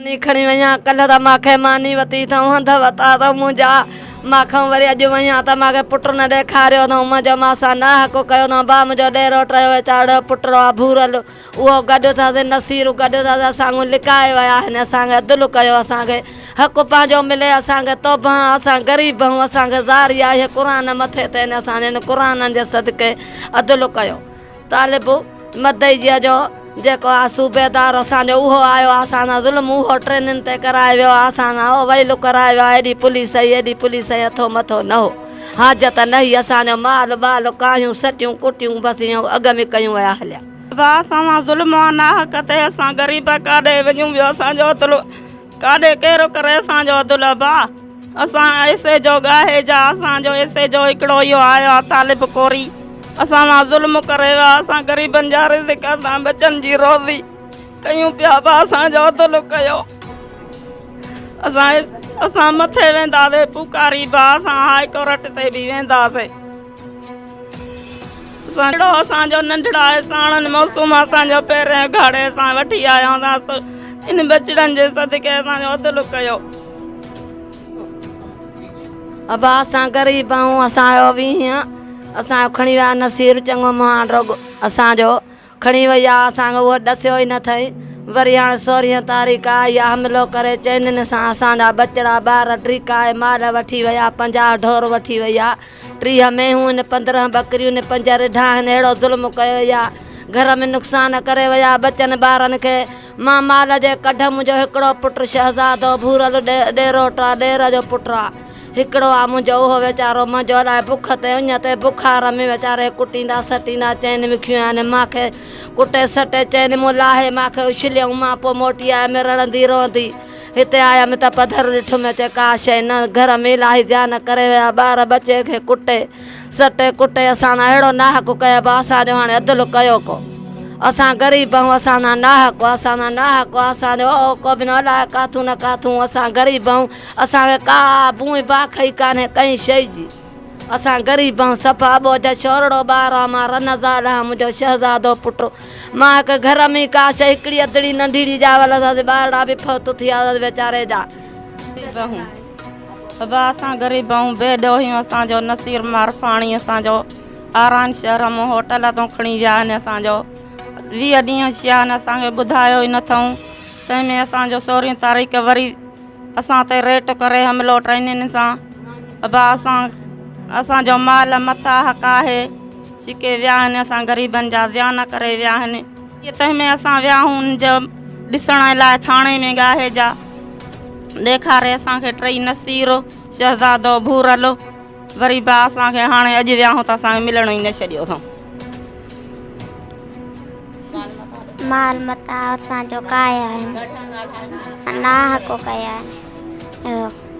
मानी खणी वया कल त माखे मानी वती थऊं हंध वता त मुंहिंजा माखऊं वरी अॼु वया त माखे पुट न ॾेखारियो अथऊं मुंहिंजो मासां ना हक़ कयो न बा मुंहिंजो ॾेरो टयो वेचारो पुट आहे भूरल उहो गॾु थियासीं नसीरूं गॾु थियासीं असांखे लिकाए विया आहिनि असांखे अदिलु कयो असांखे हक़ु पंहिंजो मिले असांखे तौबा असां ग़रीब आहियूं असांखे ज़ारी आहे क़ुर मथे ते असांजे हिन क़ुर जे सदके अदिलु कयो तालिब मदईअ जो जेको आहे सूबेदार असांजो उहो आयो असां ज़ुल्म उहो ट्रेनिन ते कराए वियो असां वैलू कराए वियो एॾी पुलिस आई हथो मथो न हो हाजत न हुई असांजो माल बाल कायूं सटियूं कुटियूं बसि ईअं अॻ में कयूं विया हलिया असां ज़ुल्म ना हक़ ते असां ग़रीब काॾे वञूं ॿियो असांजो अदुल काॾे कहिड़ो करे असांजो अदुल भाउ असां ऐसे जो गाहे जा असांजो ऐसे जो हिकिड़ो इहो आयो आहे तालिब कोरी असां ज़ुल्म करे विया असां ग़रीबनि जा रिज़िक असां बचनि जी रोज़ी कयूं पिया भाउ असांजो अदुल कयो असां मथे वेंदासीं पुकारी भाउ असां हाई कोर्ट ते बि वेंदासीं असांजो नंढड़ा साणनि मौसूम असांजो पहिरें घाड़े असां वठी आया हुआसीं इन बचड़नि जे सदके असांजो अदुल कयो अबा असां ग़रीब आहियूं असांजो बि हीअं असांजो खणी विया नसीर चङो महान रोग असांजो खणी वई आहे असांखे उहो ॾसियो ई न अथई वरी हाणे 16 तारीख़ आई आहे हमिलो करे चइनिनि सां असांजा बचड़ा ॿार टीकाए माल वठी विया 50 ढोर वठी वई आहे 30 मेहूं आहिनि 15 बकरियूं आहिनि 5 रिढा आहिनि अहिड़ो ज़ुल्म कयो वई आहे घर में नुक़सान करे विया बचनि ॿारनि खे मां माल जे कढ मुंहिंजो हिकिड़ो पुटु शहज़ादो भूरल ॾेरोट आहे ॾेर जो पुटु आहे हिकिड़ो आहे मुंहिंजो उहो वीचारो मुंहिंजो अलाए बुख ते उञ ते बुखार में वीचारे कुटींदा सटींदा चइनि मिखियूं आहिनि मूंखे कुटे सटे चइनि मूं लाहे मूंखे उछलियऊं मां पोइ मोटी आयमि रड़ंदी रहंदी हिते आयमि त पधर ॾिठुमि अचे का शइ न घर में इलाही ध्यानु करे विया ॿार बचे खे कुटे सटे कुटे असां अहिड़ो नाहक कयो असांजो हाणे अदुल कयो को असां ग़रीब आहियूं असां नाहक असांजो को बि न अलाए काथूं न काथूं असां ग़रीब आहियूं असांखे का बूई बाखई कान्हे कंहिं शइ जी असां ग़रीब आहियूं सफ़ा बोझ छोरड़ो ॿार आहे मां रनज़ाल आहियां मुंहिंजो शहज़ादो पुटु मां हिकु घर में का शइ हिकिड़ी अदड़ी नंढड़ी जावल ॿारड़ा बि फौत थी विया वीचारे जा असां ग़रीब आहियूं बेॾो आहियूं असांजो नसीर मारफाणी असांजो आरान शहर मां होटल तां खणी विया आहिनि असांजो 20 ॾींहं शियान असांखे ॿुधायो ई न अथऊं तंहिंमें असांजो 16 तारीख़ वरी असां ते रेट करे हमिलो ट्रेनिन सां असांजो माल मथा हक़ आहे छिके विया आहिनि असां ग़रीबनि जा ध्यानु करे विया आहिनि तंहिंमें असां विया आहियूं जो ॾिसण लाइ थाणे में गाहे जा ॾेखारे असांखे 3 नसीर शहज़ादो भूरल वरी बि असांखे हाणे अॼु विया आहियूं त असांखे मिलण ई न छॾियो अथऊं माल मता असांजो काया आहिनि नाहक कया आहिनि